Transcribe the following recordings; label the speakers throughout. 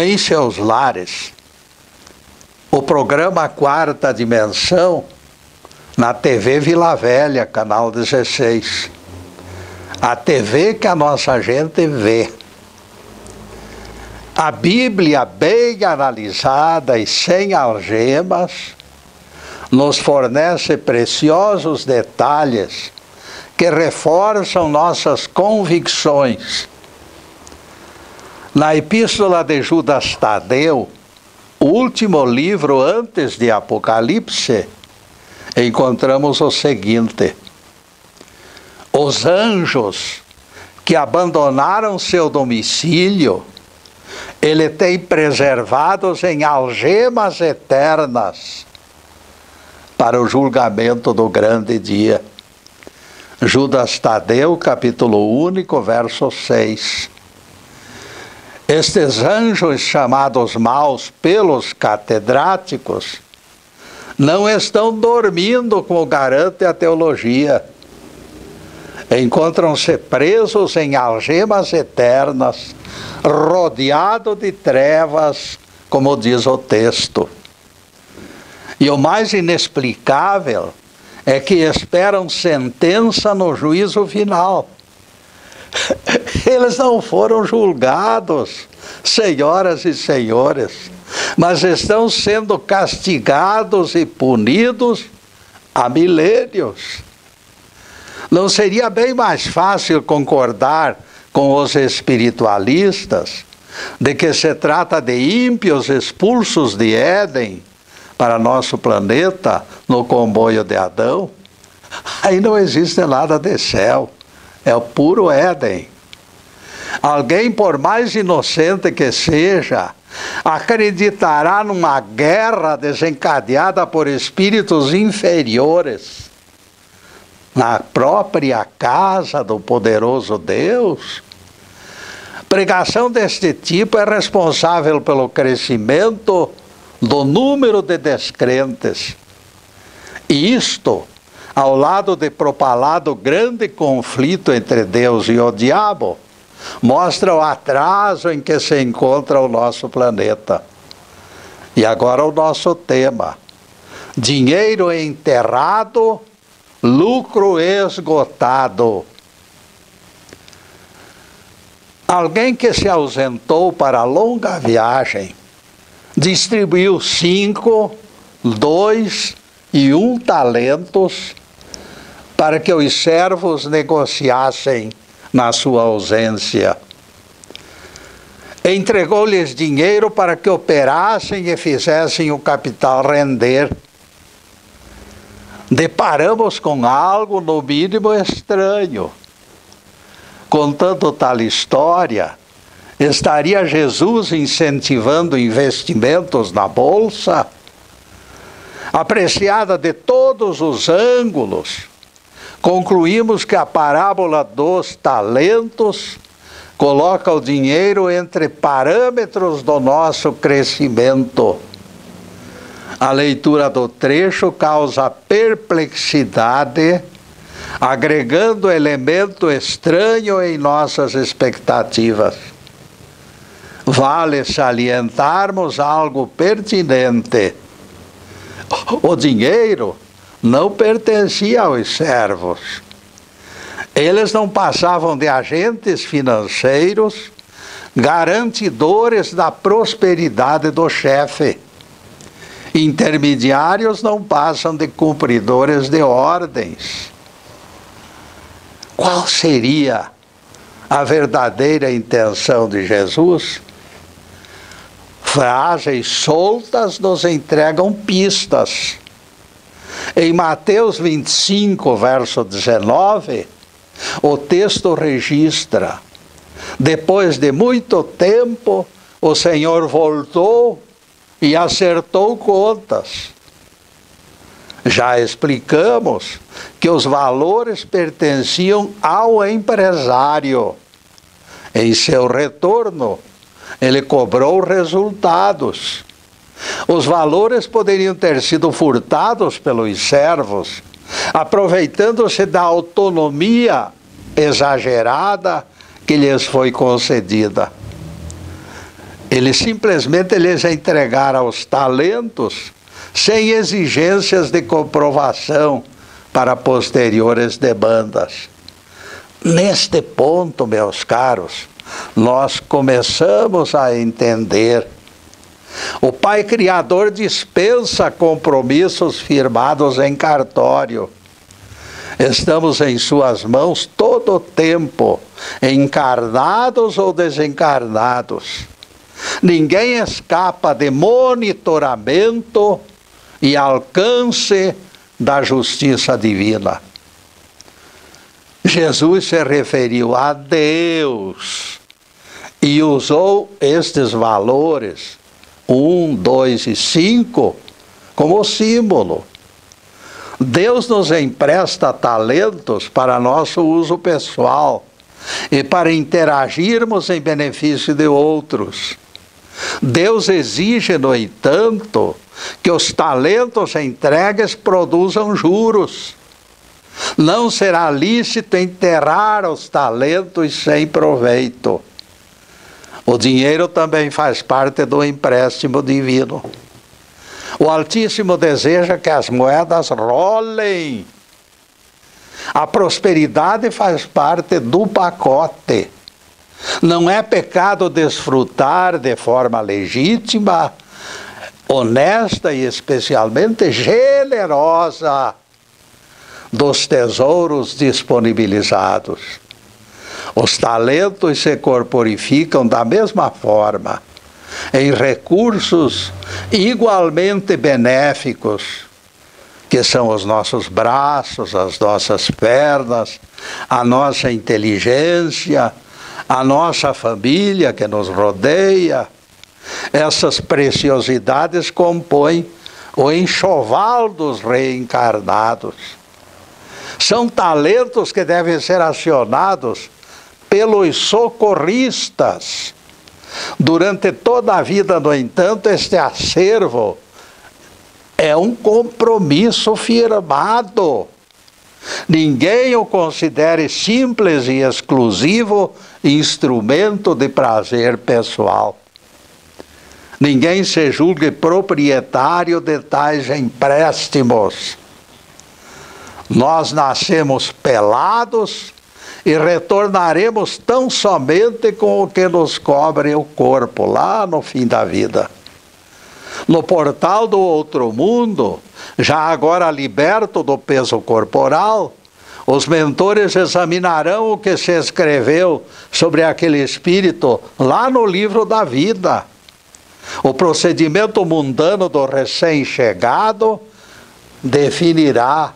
Speaker 1: em seus lares o programa Quarta Dimensão na TV Vila Velha, canal 16. A TV que a nossa gente vê. A Bíblia bem analisada e sem algemas nos fornece preciosos detalhes que reforçam nossas convicções. Na Epístola de Judas Tadeu, o último livro antes de Apocalipse, encontramos o seguinte: os anjos que abandonaram seu domicílio, ele tem preservados em algemas eternas para o julgamento do grande dia. Judas Tadeu, capítulo único, verso 6. Estes anjos chamados maus pelos catedráticos não estão dormindo, como garante a teologia. Encontram-se presos em algemas eternas, rodeados de trevas, como diz o texto. E o mais inexplicável é que esperam sentença no juízo final. Eles não foram julgados, senhoras e senhores, mas estão sendo castigados e punidos há milênios. Não seria bem mais fácil concordar com os espiritualistas de que se trata de ímpios expulsos de Éden para nosso planeta no comboio de Adão? Aí não existe nada de céu, é o puro Éden. Alguém, por mais inocente que seja, acreditará numa guerra desencadeada por espíritos inferiores na própria casa do poderoso Deus? Pregação deste tipo é responsável pelo crescimento do número de descrentes. E isto, ao lado de propalado grande conflito entre Deus e o diabo, mostra o atraso em que se encontra o nosso planeta. E agora o nosso tema: dinheiro enterrado, lucro esgotado. Alguém que se ausentou para longa viagem distribuiu 5, 2 e 1 talentos para que os servos negociassem na sua ausência. Entregou-lhes dinheiro para que operassem e fizessem o capital render. Deparamos com algo no mínimo estranho. Contando tal história, estaria Jesus incentivando investimentos na bolsa? Apreciada de todos os ângulos, concluímos que a parábola dos talentos coloca o dinheiro entre parâmetros do nosso crescimento. A leitura do trecho causa perplexidade, agregando elemento estranho em nossas expectativas. Vale salientarmos algo pertinente. O dinheiro não pertencia aos servos. Eles não passavam de agentes financeiros, garantidores da prosperidade do chefe. Intermediários não passam de cumpridores de ordens. Qual seria a verdadeira intenção de Jesus? Frases soltas nos entregam pistas. Em Mateus 25, verso 19, o texto registra: depois de muito tempo, o Senhor voltou e acertou contas. Já explicamos que os valores pertenciam ao empresário. Em seu retorno, ele cobrou resultados. Os valores poderiam ter sido furtados pelos servos, aproveitando-se da autonomia exagerada que lhes foi concedida. Ele simplesmente lhes entregara os talentos sem exigências de comprovação para posteriores demandas. Neste ponto, meus caros, nós começamos a entender. O Pai Criador dispensa compromissos firmados em cartório. Estamos em suas mãos todo o tempo, encarnados ou desencarnados. Ninguém escapa de monitoramento e alcance da justiça divina. Jesus se referiu a Deus e usou estes valores, 1, 2 e 5, como símbolo. Deus nos empresta talentos para nosso uso pessoal e para interagirmos em benefício de outros. Deus exige, no entanto, que os talentos entregues produzam juros. Não será lícito enterrar os talentos sem proveito. O dinheiro também faz parte do empréstimo divino. O Altíssimo deseja que as moedas rolem. A prosperidade faz parte do pacote. Não é pecado desfrutar de forma legítima, honesta e especialmente generosa dos tesouros disponibilizados. Os talentos se corporificam da mesma forma em recursos igualmente benéficos, que são os nossos braços, as nossas pernas, a nossa inteligência, a nossa família que nos rodeia. Essas preciosidades compõem o enxoval dos reencarnados. São talentos que devem ser acionados pelos socorristas. Durante toda a vida, no entanto, este acervo é um compromisso firmado. Ninguém o considere simples e exclusivo instrumento de prazer pessoal. Ninguém se julgue proprietário de tais empréstimos. Nós nascemos pelados e retornaremos tão somente com o que nos cobre o corpo, lá no fim da vida. No portal do outro mundo, já agora liberto do peso corporal, os mentores examinarão o que se escreveu sobre aquele espírito lá no livro da vida. O procedimento mundano do recém-chegado definirá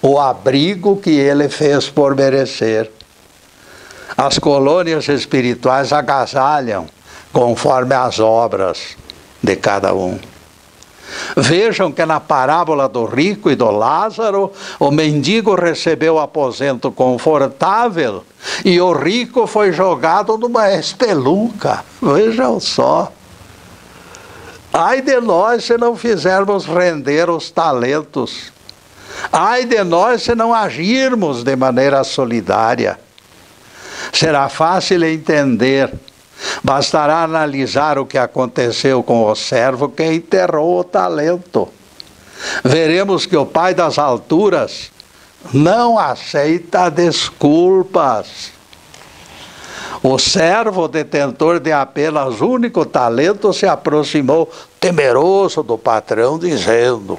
Speaker 1: o abrigo que ele fez por merecer. As colônias espirituais agasalham conforme as obras de cada um. Vejam que na parábola do rico e do Lázaro, o mendigo recebeu aposento confortável e o rico foi jogado numa espelunca. Vejam só. Ai de nós se não fizermos render os talentos. Ai de nós se não agirmos de maneira solidária. Será fácil entender. Bastará analisar o que aconteceu com o servo que enterrou o talento. Veremos que o Pai das alturas não aceita desculpas. O servo detentor de apenas único talento se aproximou temeroso do patrão, dizendo: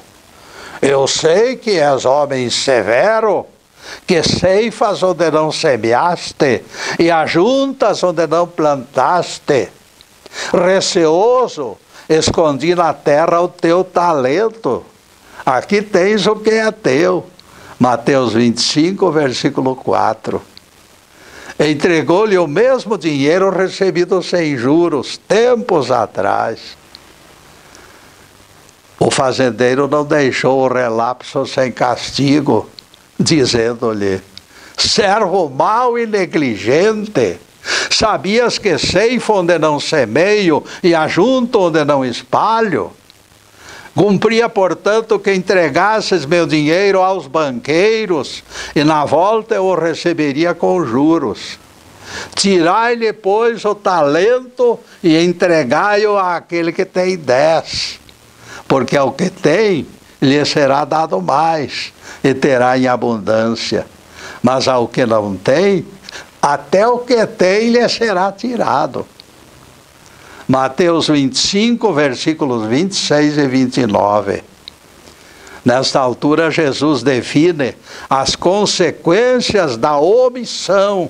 Speaker 1: eu sei que és homem severo, que ceifas onde não semeaste e ajuntas onde não plantaste. Receoso, escondi na terra o teu talento. Aqui tens o que é teu. Mateus 25, versículo 4. Entregou-lhe o mesmo dinheiro recebido sem juros, tempos atrás. O fazendeiro não deixou o relapso sem castigo, dizendo-lhe: servo mau e negligente, sabias que ceifo onde não semeio e ajunto onde não espalho? Cumpria, portanto, que entregasses meu dinheiro aos banqueiros, e na volta eu o receberia com juros. Tirai-lhe, pois, o talento e entregai-o àquele que tem 10. Porque ao que tem, lhe será dado mais, e terá em abundância. Mas ao que não tem, até o que tem lhe será tirado. Mateus 25, versículos 26 e 29. Nesta altura, Jesus define as consequências da omissão.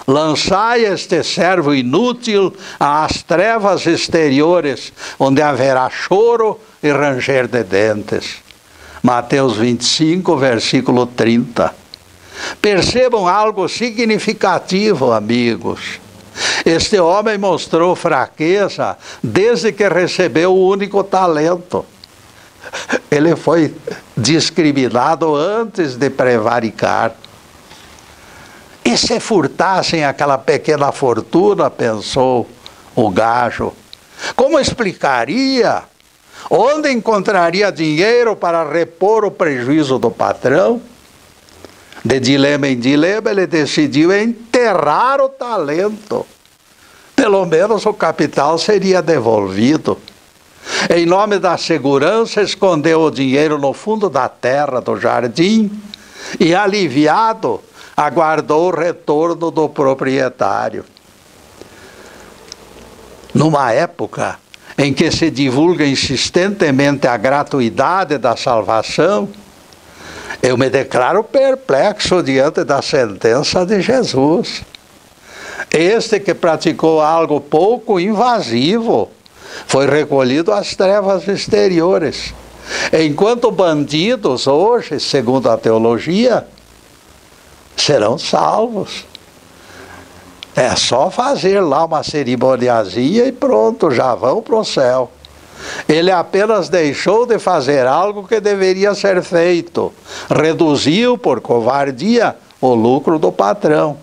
Speaker 1: Lançai este servo inútil às trevas exteriores, onde haverá choro e ranger de dentes. Mateus 25, versículo 30. Percebam algo significativo, amigos. Este homem mostrou fraqueza desde que recebeu o único talento. Ele foi discriminado antes de prevaricar. E se furtassem aquela pequena fortuna, pensou o gajo, como explicaria? Onde encontraria dinheiro para repor o prejuízo do patrão? De dilema em dilema, ele decidiu enterrar o talento. Pelo menos o capital seria devolvido. Em nome da segurança, escondeu o dinheiro no fundo da terra do jardim e, aliviado, aguardou o retorno do proprietário. Numa época em que se divulga insistentemente a gratuidade da salvação, eu me declaro perplexo diante da sentença de Jesus. Este que praticou algo pouco invasivo foi recolhido às trevas exteriores, enquanto bandidos hoje, segundo a teologia, serão salvos. É só fazer lá uma cerimoniazinha e pronto, já vão para o céu. Ele apenas deixou de fazer algo que deveria ser feito. Reduziu por covardia o lucro do patrão.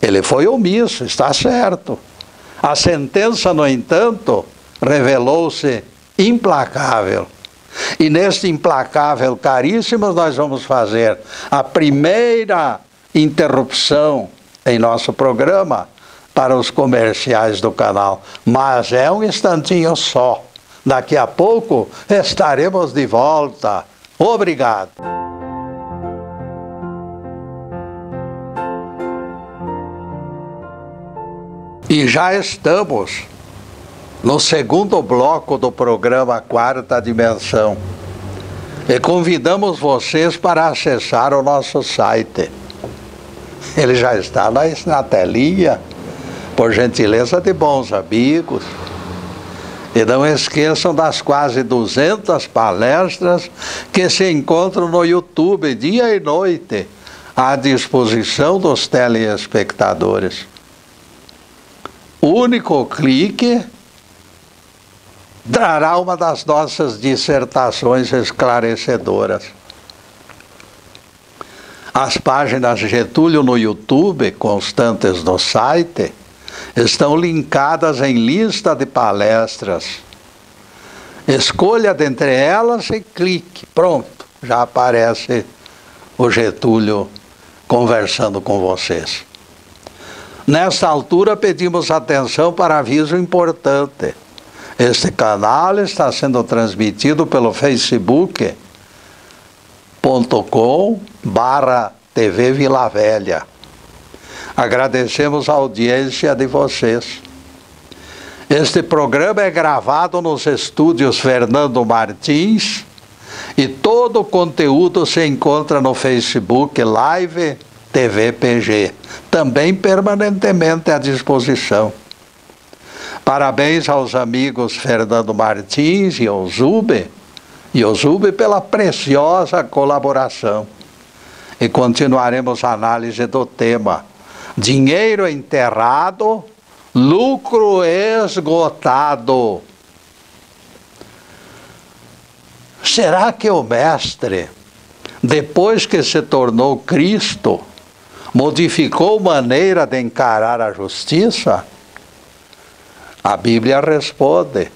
Speaker 1: Ele foi omisso, está certo. A sentença, no entanto, revelou-se implacável. E neste implacável, caríssimos, nós vamos fazer a primeira interrupção em nosso programa para os comerciais do canal. Mas é um instantinho só. Daqui a pouco estaremos de volta. Obrigado. E já estamos no segundo bloco do programa Quarta Dimensão. E convidamos vocês para acessar o nosso site. Ele já está na telinha, por gentileza de bons amigos. E não esqueçam das quase 200 palestras que se encontram no YouTube dia e noite, à disposição dos telespectadores. O único clique trará uma das nossas dissertações esclarecedoras. As páginas Getúlio no YouTube, constantes no site, estão linkadas em lista de palestras. Escolha dentre elas e clique. Pronto, já aparece o Getúlio conversando com vocês. Nesta altura, pedimos atenção para aviso importante. Este canal está sendo transmitido pelo facebook.com/TV Vila Velha. Agradecemos a audiência de vocês. Este programa é gravado nos estúdios Fernando Martins e todo o conteúdo se encontra no Facebook Live TV PG, também permanentemente à disposição. Parabéns aos amigos Fernando Martins e Ozube pela preciosa colaboração. E continuaremos a análise do tema Dinheiro enterrado, lucro esgotado. Será que o mestre, depois que se tornou Cristo, modificou maneira de encarar a justiça? A Bíblia responde: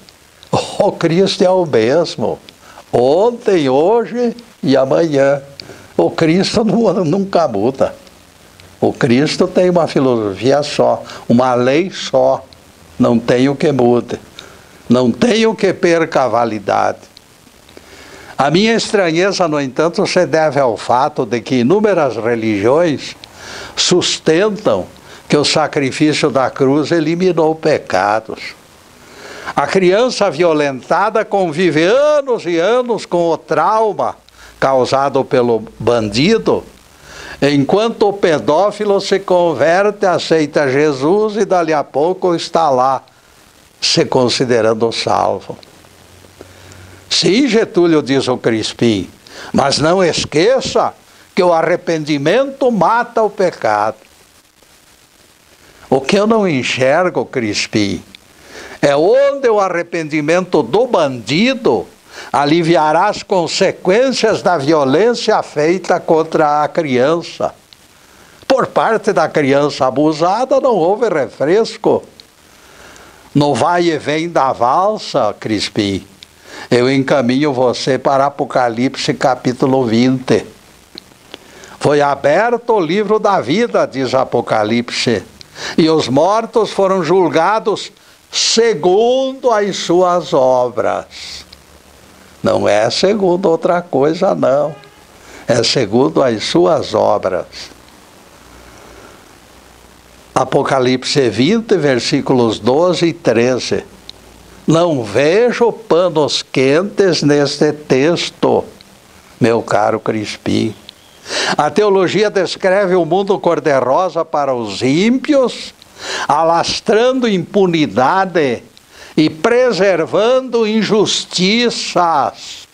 Speaker 1: o Cristo é o mesmo, ontem, hoje e amanhã. O Cristo nunca muda. O Cristo tem uma filosofia só, uma lei só. Não tem o que mude. Não tem o que perca a validade. A minha estranheza, no entanto, se deve ao fato de que inúmeras religiões sustentam que o sacrifício da cruz eliminou pecados. A criança violentada convive anos e anos com o trauma causado pelo bandido, enquanto o pedófilo se converte, aceita Jesus e dali a pouco está lá, se considerando salvo. Sim, Getúlio, diz o Crispim, mas não esqueça que o arrependimento mata o pecado. O que eu não enxergo, Crispim, é onde o arrependimento do bandido aliviará as consequências da violência feita contra a criança. Por parte da criança abusada não houve refresco. No vai e vem da valsa, Crispim, eu encaminho você para Apocalipse capítulo 20. Foi aberto o livro da vida, diz Apocalipse, e os mortos foram julgados segundo as suas obras. Não é segundo outra coisa, não. É segundo as suas obras. Apocalipse 20, versículos 12 e 13. Não vejo panos quentes neste texto, meu caro Crispim. A teologia descreve o mundo cor-de-rosa para os ímpios, alastrando impunidade e preservando injustiças.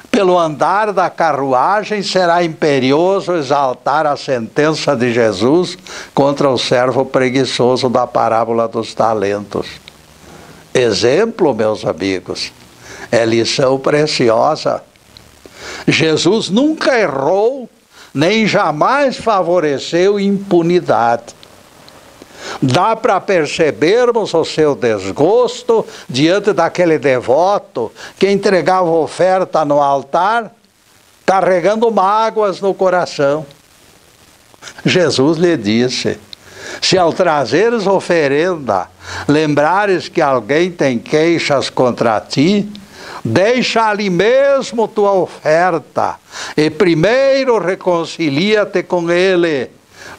Speaker 1: Pelo andar da carruagem será imperioso exaltar a sentença de Jesus contra o servo preguiçoso da parábola dos talentos. Exemplo, meus amigos, é lição preciosa. Jesus nunca errou, nem jamais favoreceu impunidade. Dá para percebermos o seu desgosto diante daquele devoto que entregava oferta no altar, carregando mágoas no coração. Jesus lhe disse: se ao trazeres oferenda, lembrares que alguém tem queixas contra ti, deixa ali mesmo tua oferta e primeiro reconcilia-te com ele,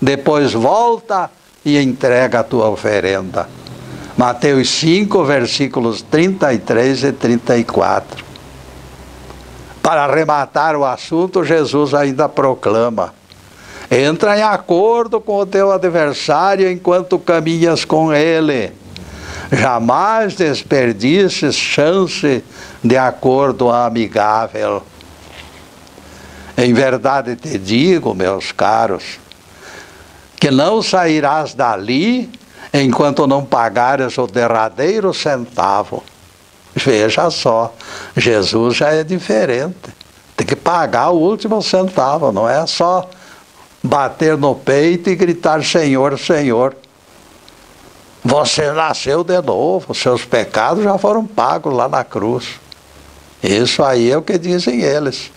Speaker 1: depois volta e entrega a tua oferenda. Mateus 5, versículos 33 e 34. Para arrematar o assunto, Jesus ainda proclama: entra em acordo com o teu adversário enquanto caminhas com ele. Jamais desperdices chance de acordo amigável. Em verdade te digo, meus caros, que não sairás dali enquanto não pagares o derradeiro centavo. Veja só, Jesus já é diferente. Tem que pagar o último centavo, não é só bater no peito e gritar Senhor, Senhor. Você nasceu de novo, seus pecados já foram pagos lá na cruz. Isso aí é o que dizem eles.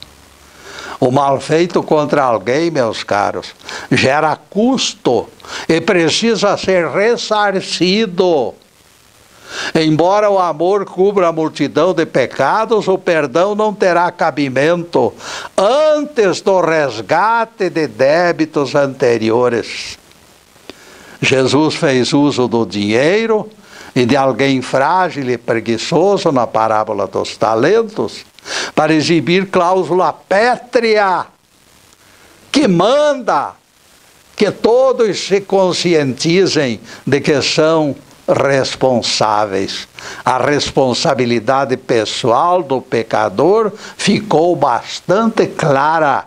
Speaker 1: O mal feito contra alguém, meus caros, gera custo e precisa ser ressarcido. Embora o amor cubra a multidão de pecados, o perdão não terá cabimento antes do resgate de débitos anteriores. Jesus fez uso do dinheiro e de alguém frágil e preguiçoso na parábola dos talentos para exibir cláusula pétrea que manda que todos se conscientizem de que são responsáveis. A responsabilidade pessoal do pecador ficou bastante clara.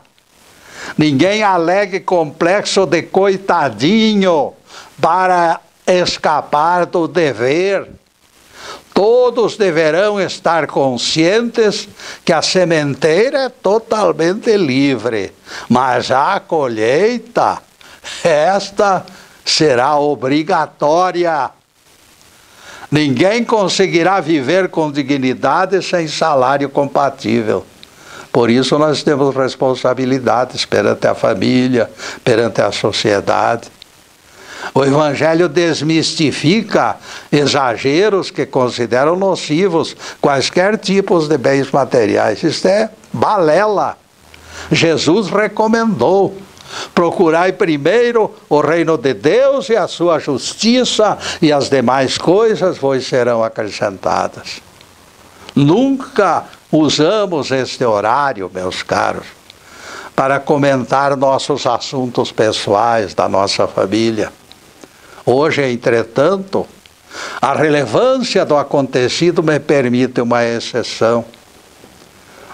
Speaker 1: Ninguém alegue complexo de coitadinho para escapar do dever. Todos deverão estar conscientes que a sementeira é totalmente livre, mas a colheita, esta será obrigatória. Ninguém conseguirá viver com dignidade sem salário compatível. Por isso nós temos responsabilidades perante a família, perante a sociedade. O Evangelho desmistifica exageros que consideram nocivos quaisquer tipos de bens materiais. Isto é balela. Jesus recomendou: procurai primeiro o reino de Deus e a sua justiça, e as demais coisas vos serão acrescentadas. Nunca usamos este horário, meus caros, para comentar nossos assuntos pessoais da nossa família. Hoje, entretanto, a relevância do acontecido me permite uma exceção.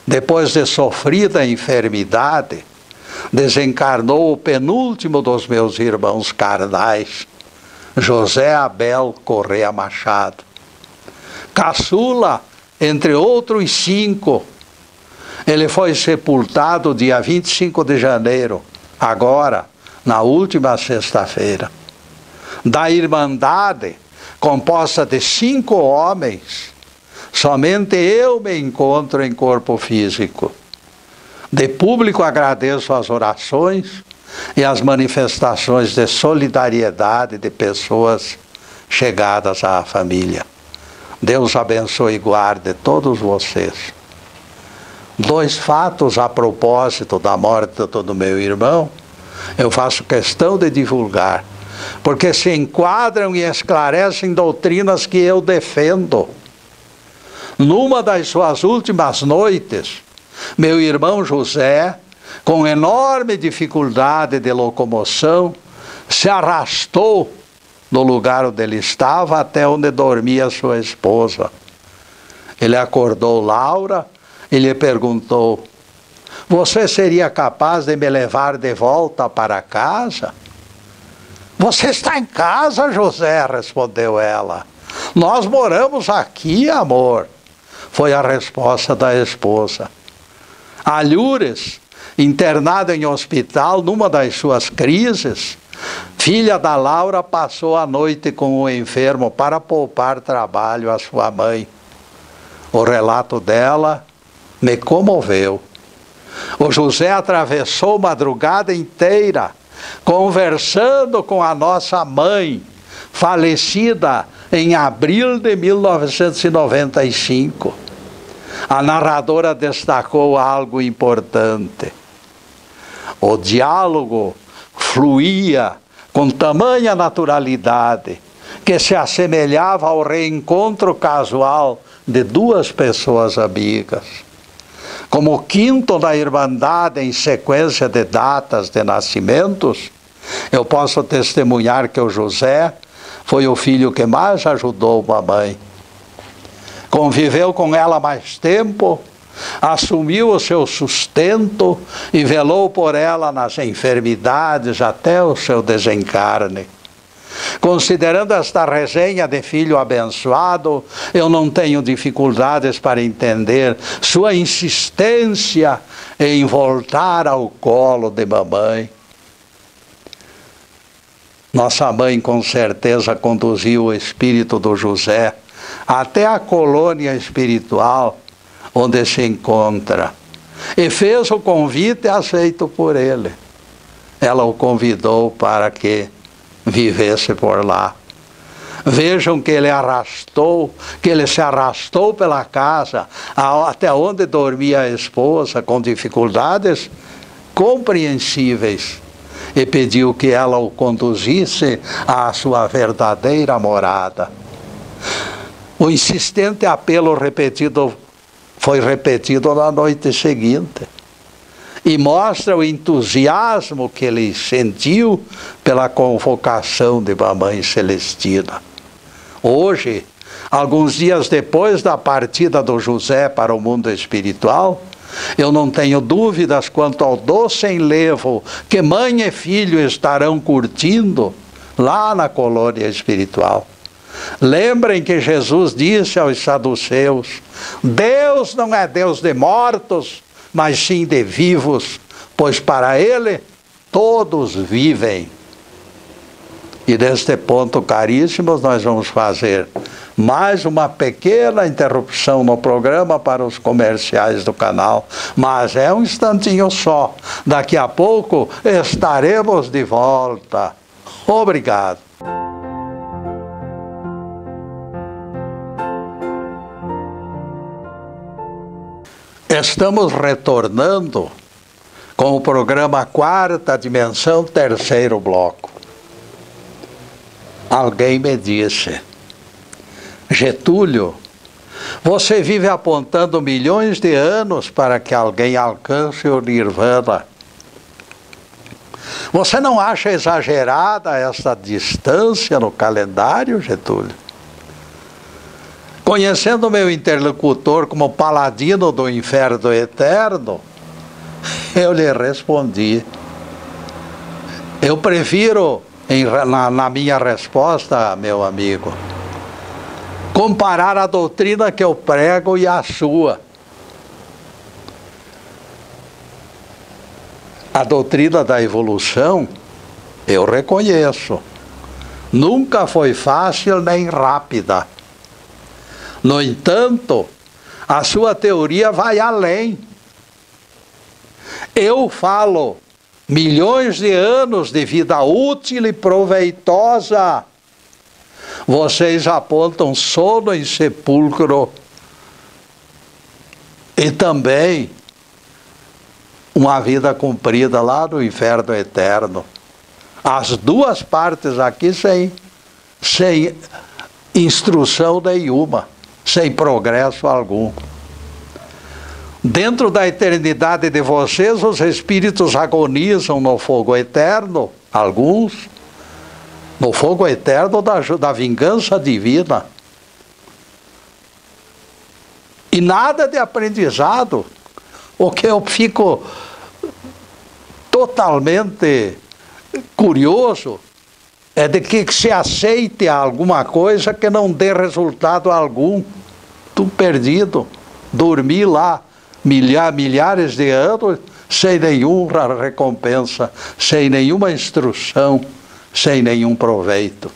Speaker 1: Depois de sofrida enfermidade, desencarnou o penúltimo dos meus irmãos carnais, José Abel Correia Machado. Caçula, entre outros 5, ele foi sepultado dia 25 de janeiro, agora, na última sexta-feira. Da Irmandade, composta de 5 homens, somente eu me encontro em corpo físico. De público agradeço as orações e as manifestações de solidariedade de pessoas chegadas à família. Deus abençoe e guarde todos vocês. 2 fatos a propósito da morte do meu irmão, eu faço questão de divulgar, porque se enquadram e esclarecem doutrinas que eu defendo. Numa das suas últimas noites, meu irmão José, com enorme dificuldade de locomoção, se arrastou do lugar onde ele estava até onde dormia sua esposa. Ele acordou Laura e lhe perguntou: você seria capaz de me levar de volta para casa? Você está em casa, José, respondeu ela. Nós moramos aqui, amor, foi a resposta da esposa. Alhures, internada em hospital numa das suas crises, filha da Laura passou a noite com o enfermo para poupar trabalho à sua mãe. O relato dela me comoveu. O José atravessou a madrugada inteira conversando com a nossa mãe, falecida em abril de 1995. A narradora destacou algo importante. O diálogo fluía com tamanha naturalidade que se assemelhava ao reencontro casual de 2 pessoas amigas. Como quinto da Irmandade em sequência de datas de nascimentos, eu posso testemunhar que o José foi o filho que mais ajudou a mãe. Conviveu com ela mais tempo, assumiu o seu sustento e velou por ela nas enfermidades até o seu desencarne. Considerando esta resenha de filho abençoado, eu não tenho dificuldades para entender sua insistência em voltar ao colo de mamãe. Nossa mãe com certeza conduziu o espírito do José até a colônia espiritual onde se encontra e fez o convite aceito por ele. Ela o convidou para que vivesse por lá. Vejam que ele se arrastou pela casa até onde dormia a esposa com dificuldades compreensíveis e pediu que ela o conduzisse à sua verdadeira morada. O insistente apelo foi repetido na noite seguinte e mostra o entusiasmo que ele sentiu pela convocação de Mamãe Celestina. Hoje, alguns dias depois da partida do José para o mundo espiritual, eu não tenho dúvidas quanto ao doce enlevo que mãe e filho estarão curtindo lá na colônia espiritual. Lembrem que Jesus disse aos saduceus: Deus não é Deus de mortos, mas sim de vivos, pois para Ele todos vivem. E neste ponto, caríssimos, nós vamos fazer Mais uma pequena interrupção no programa para os comerciais do canal, mas é um instantinho só. Daqui a pouco estaremos de volta. Obrigado. Estamos retornando com o programa Quarta Dimensão, terceiro bloco. Alguém me disse: Getúlio, você vive apontando milhões de anos para que alguém alcance o Nirvana. Você não acha exagerada essa distância no calendário, Getúlio? Conhecendo meu interlocutor como paladino do inferno eterno, eu lhe respondi: eu prefiro, na minha resposta, meu amigo, comparar a doutrina que eu prego e a sua. A doutrina da evolução, eu reconheço, nunca foi fácil nem rápida. No entanto, a sua teoria vai além. Eu falo milhões de anos de vida útil e proveitosa. Vocês apontam sono em sepulcro e também uma vida cumprida lá no inferno eterno. As duas partes aqui sem instrução nenhuma, sem progresso algum. Dentro da eternidade de vocês, os espíritos agonizam no fogo eterno, alguns, no fogo eterno da vingança divina. E nada de aprendizado. O que eu fico totalmente curioso é de que se aceite alguma coisa que não dê resultado algum. Tudo perdido. Dormir lá milhares de anos sem nenhuma recompensa, sem nenhuma instrução, sem nenhum proveito.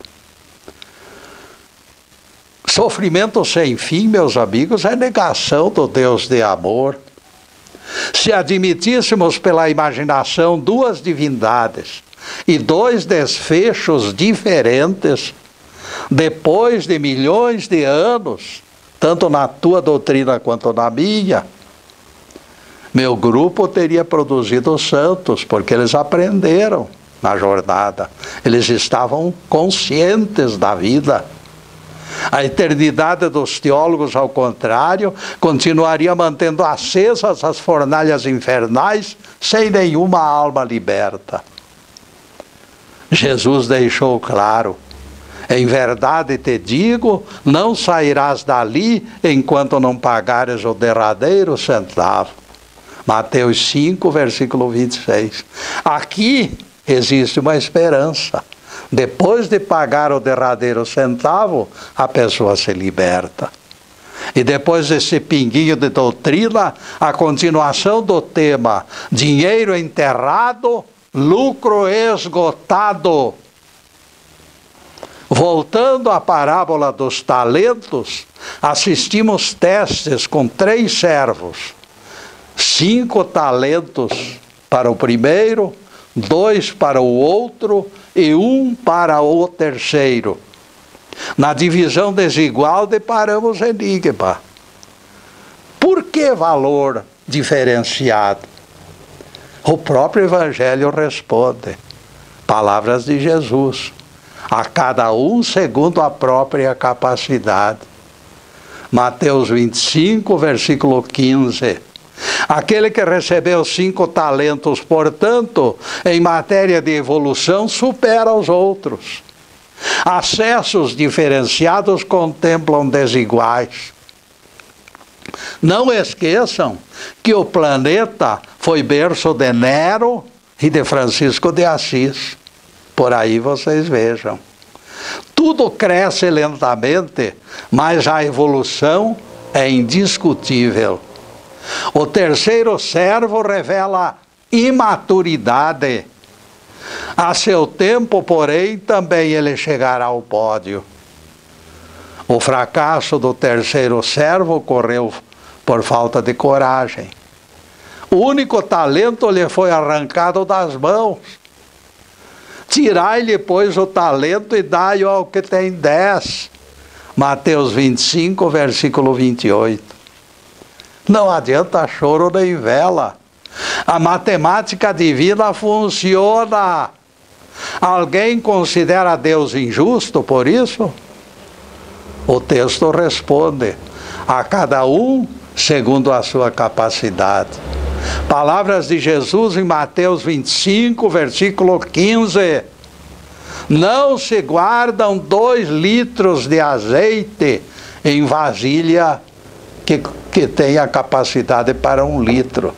Speaker 1: Sofrimento sem fim, meus amigos, é negação do Deus de amor. Se admitíssemos pela imaginação duas divindades e dois desfechos diferentes, depois de milhões de anos, tanto na tua doutrina quanto na minha, meu grupo teria produzido santos, porque eles aprenderam na jornada, eles estavam conscientes da vida. A eternidade dos teólogos, ao contrário, continuaria mantendo acesas as fornalhas infernais, sem nenhuma alma liberta. Jesus deixou claro: em verdade te digo, não sairás dali enquanto não pagares o derradeiro centavo. Mateus 5, versículo 26. Aqui existe uma esperança. Depois de pagar o derradeiro centavo, a pessoa se liberta. E depois desse pinguinho de doutrina, a continuação do tema: dinheiro enterrado, lucro esgotado. Voltando à parábola dos talentos, assistimos testes com 3 servos. 5 talentos para o primeiro, 2 para o outro e 1 para o terceiro. Na divisão desigual deparamos enigma. Por que valor diferenciado? O próprio Evangelho responde. Palavras de Jesus. A cada um segundo a própria capacidade. Mateus 25, versículo 15. Aquele que recebeu 5 talentos, portanto, em matéria de evolução, supera os outros. Acessos diferenciados contemplam desiguais. Não esqueçam que o planeta foi berço de Nero e de Francisco de Assis. Por aí vocês vejam. Tudo cresce lentamente, mas a evolução é indiscutível. O terceiro servo revela imaturidade. A seu tempo, porém, também ele chegará ao pódio. O fracasso do terceiro servo ocorreu por falta de coragem. O único talento lhe foi arrancado das mãos. Tirai-lhe, pois, o talento e dai-o ao que tem 10. Mateus 25, versículo 28. Não adianta choro nem vela. A matemática divina funciona. Alguém considera Deus injusto por isso? O texto responde: a cada um segundo a sua capacidade. Palavras de Jesus em Mateus 25, versículo 15. Não se guardam 2 litros de azeite em vasilha que tenha capacidade para 1 litro.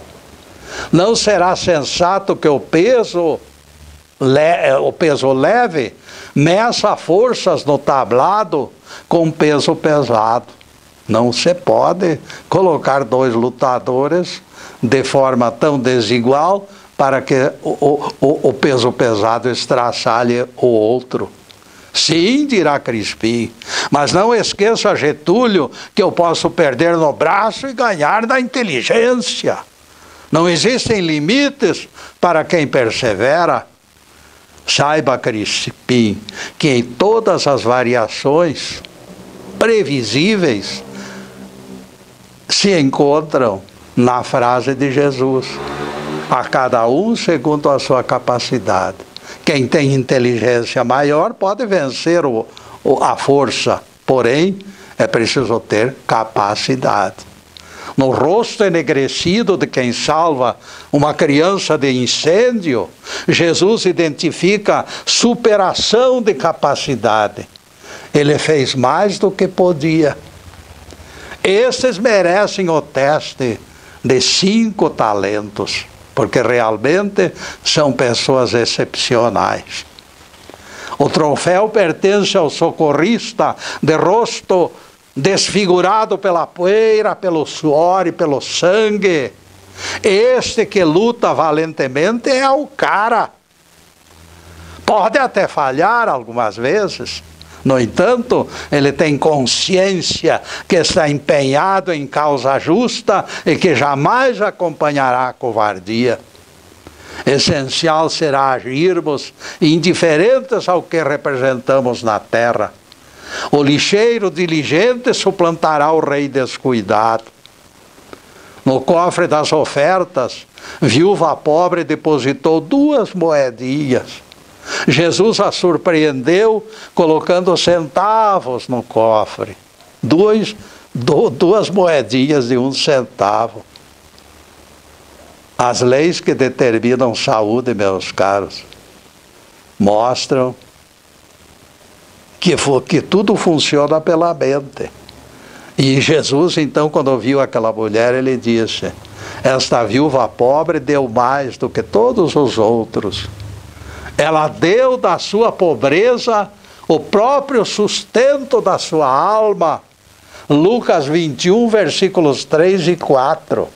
Speaker 1: Não será sensato que o peso leve meça forças no tablado com peso pesado. Não se pode colocar 2 lutadores de forma tão desigual para que o peso pesado estraçalhe o outro. Sim, dirá Crispim, mas não esqueça, Getúlio, que eu posso perder no braço e ganhar na inteligência. Não existem limites para quem persevera. Saiba, Crispim, que em todas as variações previsíveis se encontram na frase de Jesus: a cada um segundo a sua capacidade. Quem tem inteligência maior pode vencer a força, porém é preciso ter capacidade. No rosto enegrecido de quem salva uma criança de incêndio, Jesus identifica superação de capacidade. Ele fez mais do que podia. Estes merecem o teste de 5 talentos, porque realmente são pessoas excepcionais. O troféu pertence ao socorrista de rosto desfigurado pela poeira, pelo suor e pelo sangue. Este que luta valentemente é o cara. Pode até falhar algumas vezes. No entanto, ele tem consciência que está empenhado em causa justa e que jamais acompanhará a covardia. Essencial será agirmos indiferentes ao que representamos na terra. O lixeiro diligente suplantará o rei descuidado. No cofre das ofertas, viúva pobre depositou 2 moedinhas. Jesus a surpreendeu colocando centavos no cofre. 2 moedinhas de 1 centavo. As leis que determinam saúde, meus caros, mostram que tudo funciona pela mente. E Jesus, então, quando viu aquela mulher, ele disse: esta viúva pobre deu mais do que todos os outros. Ela deu da sua pobreza o próprio sustento da sua alma. Lucas 21, versículos 3 e 4.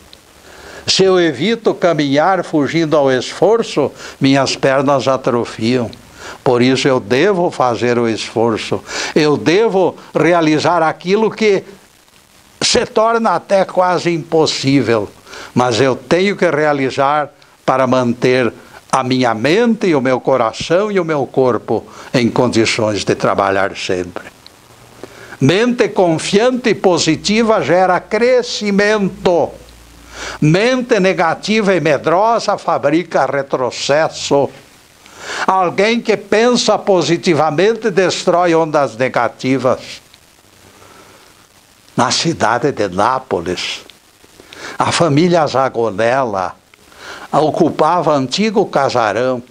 Speaker 1: Se eu evito caminhar fugindo ao esforço, minhas pernas atrofiam. Por isso eu devo fazer o esforço. Eu devo realizar aquilo que se torna até quase impossível. Mas eu tenho que realizar para manter a minha mente e o meu coração e o meu corpo em condições de trabalhar sempre. Mente confiante e positiva gera crescimento. Mente negativa e medrosa fabrica retrocesso. Alguém que pensa positivamente destrói ondas negativas. Na cidade de Nápoles, a família Zagonella ocupava antigo casarão.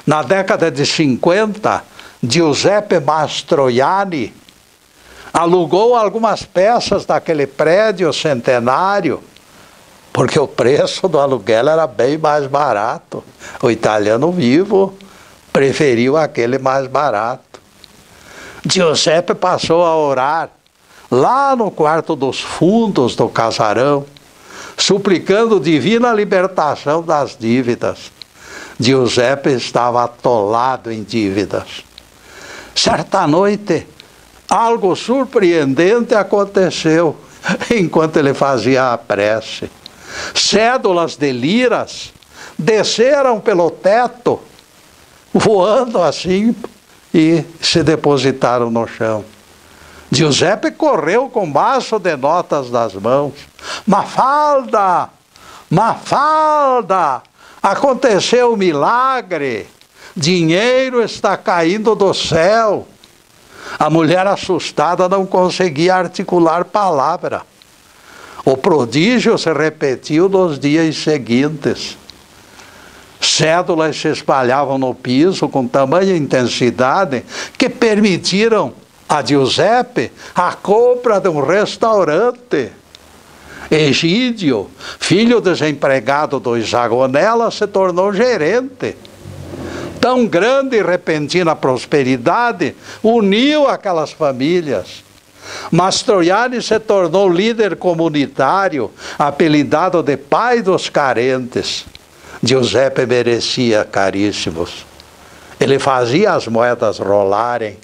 Speaker 1: Na década de 50, Giuseppe Mastroianni alugou algumas peças daquele prédio centenário, porque o preço do aluguel era bem mais barato. O italiano vivo preferiu aquele mais barato. Giuseppe passou a orar lá no quarto dos fundos do casarão, suplicando divina libertação das dívidas. Giuseppe estava atolado em dívidas. Certa noite, algo surpreendente aconteceu enquanto ele fazia a prece. Cédulas de liras desceram pelo teto, voando assim, e se depositaram no chão. Giuseppe correu com o maço de notas nas mãos. Mafalda! Mafalda! Aconteceu um milagre! Dinheiro está caindo do céu! A mulher assustada não conseguia articular palavra. O prodígio se repetiu nos dias seguintes. Cédulas se espalhavam no piso com tamanha intensidade que permitiram a Giuseppe a compra de um restaurante. Egídio, filho desempregado do Zagonella, se tornou gerente. Tão grande e repentina prosperidade uniu aquelas famílias. Mastroianni se tornou líder comunitário, apelidado de pai dos carentes. Giuseppe merecia, caríssimos. Ele fazia as moedas rolarem.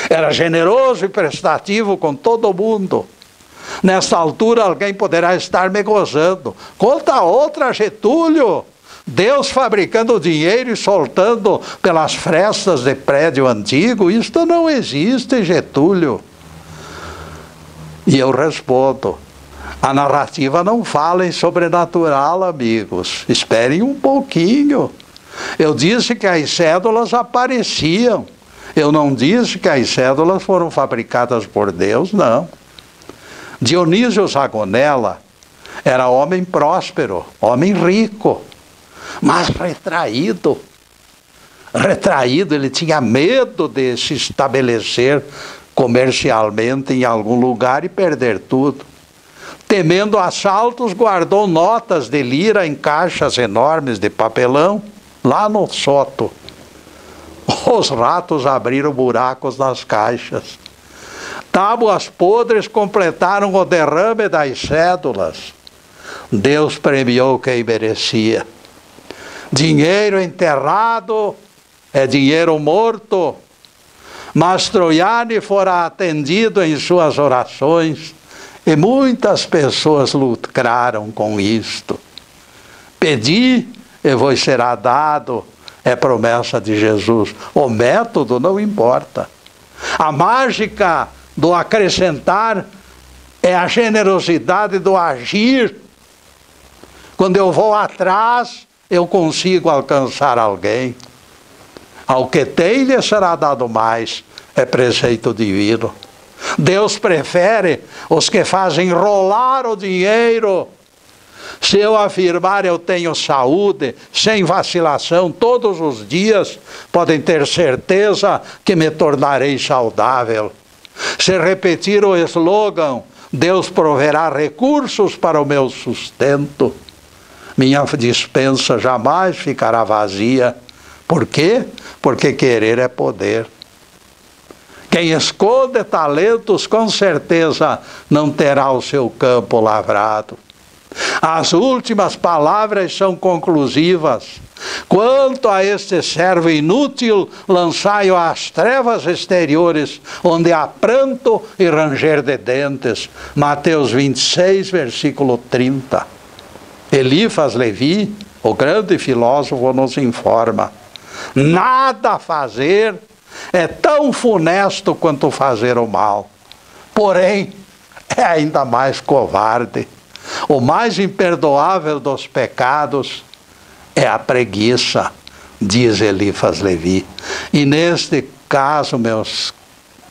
Speaker 1: Era generoso e prestativo com todo mundo. Nessa altura alguém poderá estar me gozando. Conta outra, Getúlio. Deus fabricando dinheiro e soltando pelas frestas de prédio antigo. Isto não existe, Getúlio. E eu respondo: a narrativa não fala em sobrenatural, amigos. Esperem um pouquinho. Eu disse que as cédulas apareciam. Eu não disse que as cédulas foram fabricadas por Deus, não. Dionísio Zagonella era homem próspero, homem rico, mas retraído. Retraído, ele tinha medo de se estabelecer comercialmente em algum lugar e perder tudo. Temendo assaltos, guardou notas de lira em caixas enormes de papelão, lá no Soto. Os ratos abriram buracos nas caixas. Tábuas podres completaram o derrame das cédulas. Deus premiou quem merecia. Dinheiro enterrado é dinheiro morto. Mastroianni fora atendido em suas orações e muitas pessoas lucraram com isto. Pedi e vos será dado, é promessa de Jesus. O método não importa. A mágica do acrescentar é a generosidade do agir. Quando eu vou atrás, eu consigo alcançar alguém. Ao que tem lhe será dado mais, é preceito divino. Deus prefere os que fazem rolar o dinheiro. Se eu afirmar eu tenho saúde, sem vacilação, todos os dias, podem ter certeza que me tornarei saudável. Se repetir o slogan, Deus proverá recursos para o meu sustento, minha despensa jamais ficará vazia. Por quê? Porque querer é poder. Quem esconde talentos, com certeza não terá o seu campo lavrado. As últimas palavras são conclusivas. Quanto a este servo inútil, lançai-o às trevas exteriores, onde há pranto e ranger de dentes. Mateus 26, versículo 30. Elifas Levi, o grande filósofo, nos informa: nada a fazer é tão funesto quanto fazer o mal. Porém, é ainda mais covarde. O mais imperdoável dos pecados é a preguiça, diz Elifas Levi. E neste caso, meus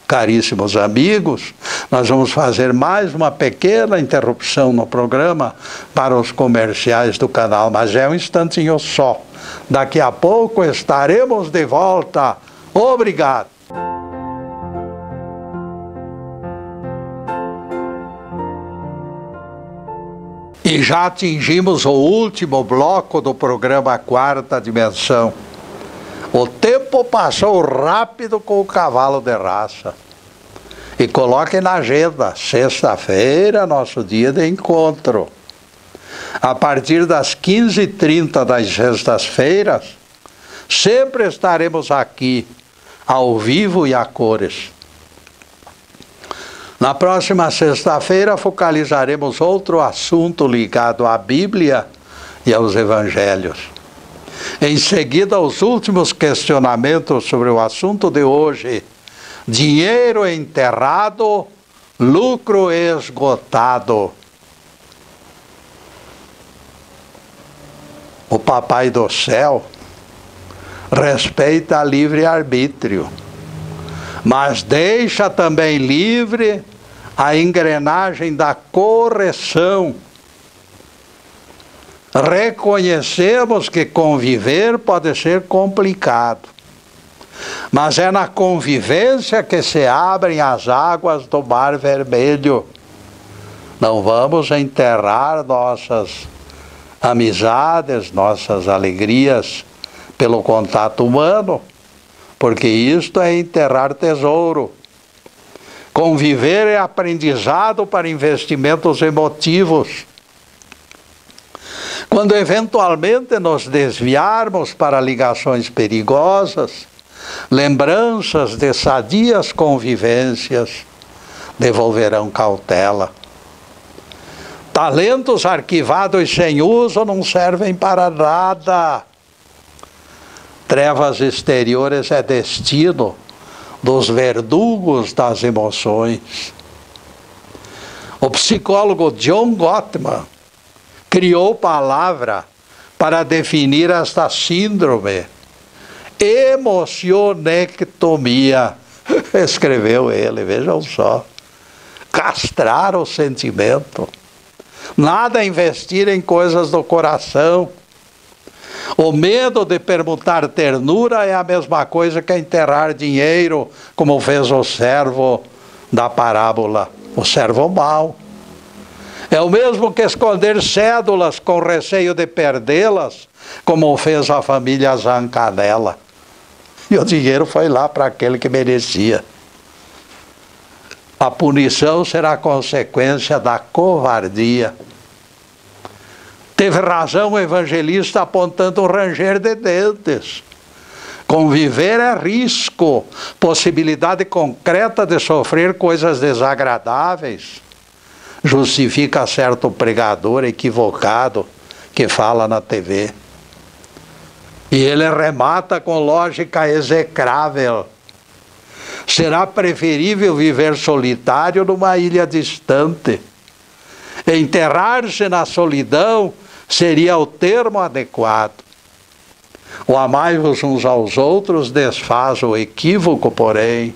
Speaker 1: caríssimos amigos, nós vamos fazer mais uma pequena interrupção no programa para os comerciais do canal, mas é um instantinho só. Daqui a pouco estaremos de volta. Obrigado. E já atingimos o último bloco do programa Quarta Dimensão. O tempo passou rápido com o cavalo de raça. E coloquem na agenda, sexta-feira, nosso dia de encontro. A partir das 15h30 das sextas-feiras, sempre estaremos aqui, ao vivo e a cores. Na próxima sexta-feira focalizaremos outro assunto ligado à Bíblia e aos Evangelhos. Em seguida, os últimos questionamentos sobre o assunto de hoje: dinheiro enterrado, lucro esgotado. O Papai do Céu respeita livre-arbítrio, mas deixa também livre a engrenagem da correção. Reconhecemos que conviver pode ser complicado, mas é na convivência que se abrem as águas do Mar Vermelho. Não vamos enterrar nossas amizades, nossas alegrias pelo contato humano, porque isto é enterrar tesouro. Conviver é aprendizado para investimentos emotivos. Quando eventualmente nos desviarmos para ligações perigosas, lembranças de sadias convivências devolverão cautela. Talentos arquivados sem uso não servem para nada. Trevas exteriores é destino dos verdugos das emoções. O psicólogo John Gottman criou palavra para definir esta síndrome: emocionectomia. Escreveu ele, vejam só. Castrar o sentimento. Nada investir em coisas do coração. O medo de permutar ternura é a mesma coisa que enterrar dinheiro, como fez o servo da parábola, o servo mau. É o mesmo que esconder cédulas com receio de perdê-las, como fez a família Zancanella. E o dinheiro foi lá para aquele que merecia. A punição será consequência da covardia. Teve razão o evangelista apontando um ranger de dentes. Conviver é risco, possibilidade concreta de sofrer coisas desagradáveis. Justifica certo pregador equivocado que fala na TV. E ele remata com lógica execrável. Será preferível viver solitário numa ilha distante. Enterrar-se na solidão seria o termo adequado. O amai-vos uns aos outros desfaz o equívoco, porém.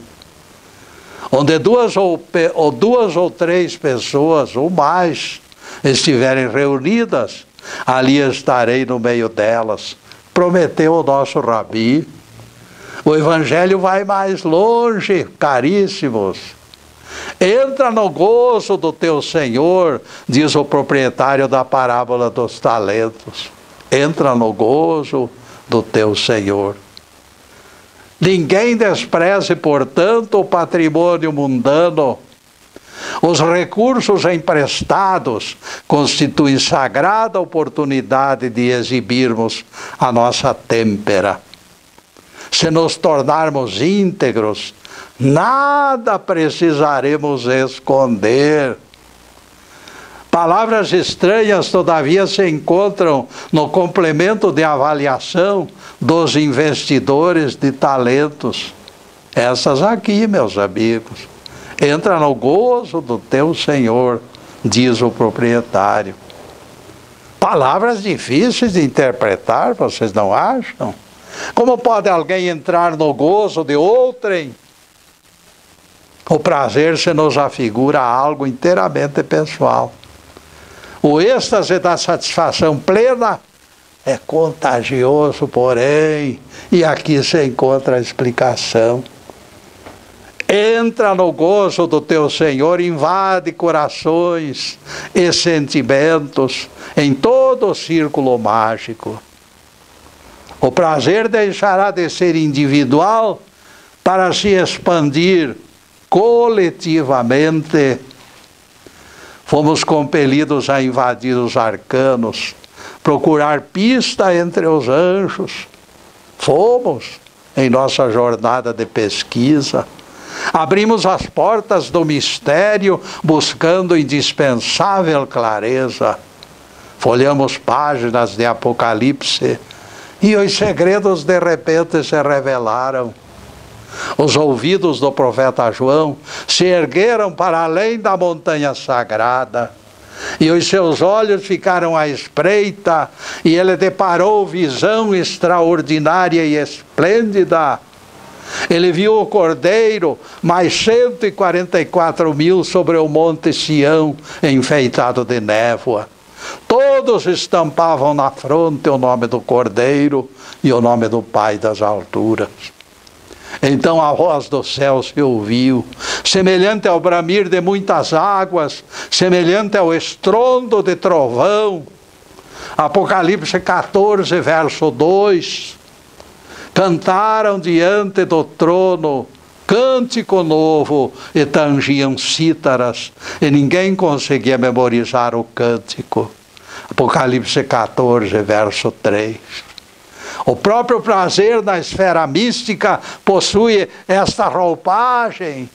Speaker 1: Onde duas ou três pessoas ou mais estiverem reunidas, ali estarei no meio delas, prometeu o nosso Rabi. O Evangelho vai mais longe, caríssimos. Entra no gozo do teu Senhor, diz o proprietário da parábola dos talentos. Entra no gozo do teu Senhor. Ninguém despreze, portanto, o patrimônio mundano. Os recursos emprestados constituem sagrada oportunidade de exibirmos a nossa têmpera. Se nos tornarmos íntegros, nada precisaremos esconder. Palavras estranhas, todavia, se encontram no complemento de avaliação dos investidores de talentos. Essas aqui, meus amigos. Entra no gozo do teu Senhor, diz o proprietário. Palavras difíceis de interpretar, vocês não acham? Como pode alguém entrar no gozo de outrem? O prazer se nos afigura algo inteiramente pessoal. O êxtase da satisfação plena é contagioso, porém, e aqui se encontra a explicação. Entra no gozo do teu Senhor, invade corações e sentimentos em todo o círculo mágico. O prazer deixará de ser individual para se expandir coletivamente. Fomos compelidos a invadir os arcanos, procurar pista entre os anjos. Fomos, em nossa jornada de pesquisa, Abrimos as portas do mistério, buscando indispensável clareza. Folhamos páginas de Apocalipse e os segredos de repente se revelaram. Os ouvidos do profeta João se ergueram para além da montanha sagrada, e os seus olhos ficaram à espreita, e ele deparou visão extraordinária e esplêndida. Ele viu o Cordeiro, mais 144.000 sobre o monte Sião, enfeitado de névoa. Todos estampavam na fronte o nome do Cordeiro e o nome do Pai das alturas. Então a voz do céu se ouviu, semelhante ao bramir de muitas águas, semelhante ao estrondo de trovão. Apocalipse 14, verso 2. Cantaram diante do trono cântico novo e tangiam cítaras, e ninguém conseguia memorizar o cântico. Apocalipse 14, verso 3. O próprio prazer da esfera mística possui esta roupagem,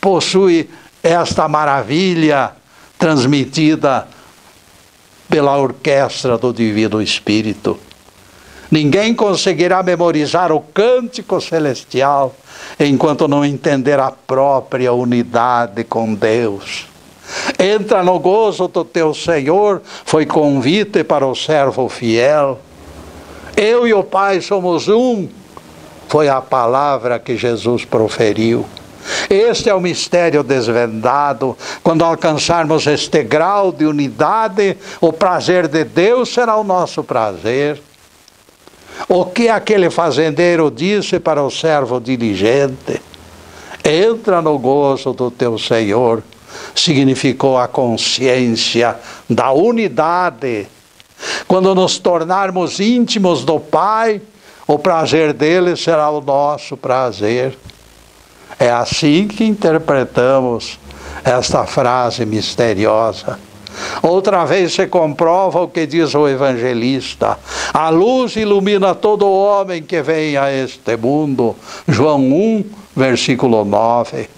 Speaker 1: possui esta maravilha transmitida pela orquestra do Divino Espírito. Ninguém conseguirá memorizar o cântico celestial enquanto não entender a própria unidade com Deus. Entra no gozo do teu Senhor, foi convite para o servo fiel. Eu e o Pai somos um, foi a palavra que Jesus proferiu. Este é o mistério desvendado. Quando alcançarmos este grau de unidade, o prazer de Deus será o nosso prazer. O que aquele fazendeiro disse para o servo diligente? Entra no gozo do teu Senhor, significou a consciência da unidade. Quando nos tornarmos íntimos do Pai, o prazer dele será o nosso prazer. É assim que interpretamos esta frase misteriosa. Outra vez se comprova o que diz o evangelista: a luz ilumina todo homem que vem a este mundo. João 1, versículo 9.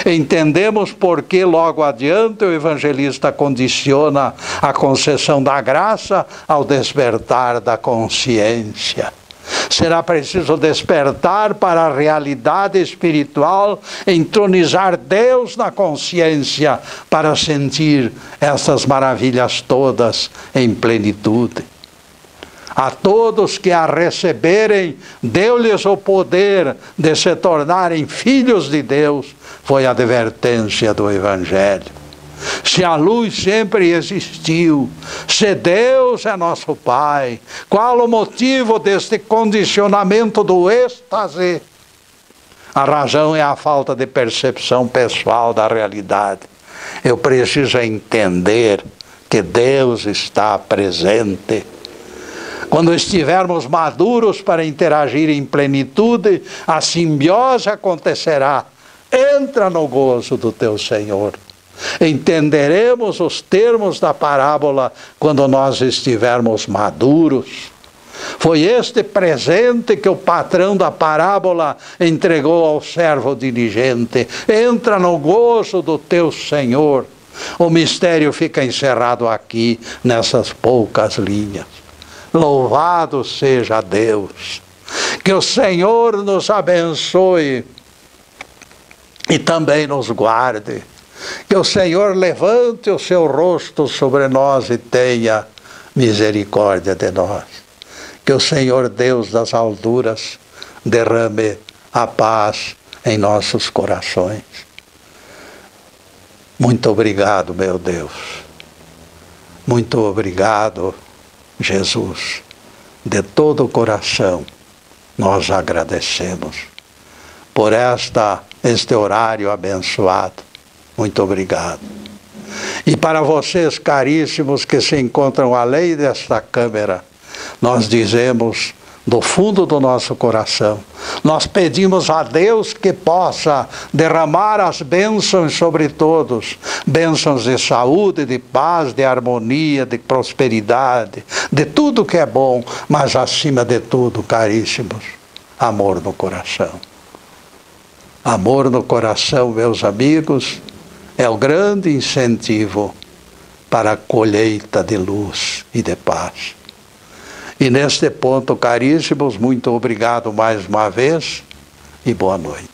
Speaker 1: Entendemos por que logo adiante o evangelista condiciona a concessão da graça ao despertar da consciência. Será preciso despertar para a realidade espiritual, entronizar Deus na consciência para sentir essas maravilhas todas em plenitude. A todos que a receberem, deu-lhes o poder de se tornarem filhos de Deus, foi a advertência do Evangelho. Se a luz sempre existiu, se Deus é nosso Pai, qual o motivo deste condicionamento do êxtase? A razão é a falta de percepção pessoal da realidade. Eu preciso entender que Deus está presente. Quando estivermos maduros para interagir em plenitude, a simbiose acontecerá. Entra no gozo do teu Senhor. Entenderemos os termos da parábola quando nós estivermos maduros. Foi este presente que o patrão da parábola entregou ao servo diligente. Entra no gozo do teu Senhor. O mistério fica encerrado aqui, nessas poucas linhas. Louvado seja Deus. Que o Senhor nos abençoe e também nos guarde. Que o Senhor levante o seu rosto sobre nós e tenha misericórdia de nós. Que o Senhor Deus das alturas derrame a paz em nossos corações. Muito obrigado, meu Deus. Muito obrigado, Jesus. De todo o coração nós agradecemos por este horário abençoado. Muito obrigado. E para vocês, caríssimos, que se encontram além desta câmera, nós dizemos do fundo do nosso coração, nós pedimos a Deus que possa derramar as bênçãos sobre todos, bênçãos de saúde, de paz, de harmonia, de prosperidade, de tudo que é bom, mas acima de tudo, caríssimos, amor no coração. Amor no coração, meus amigos, é o grande incentivo para a colheita de luz e de paz. E neste ponto, caríssimos, muito obrigado mais uma vez e boa noite.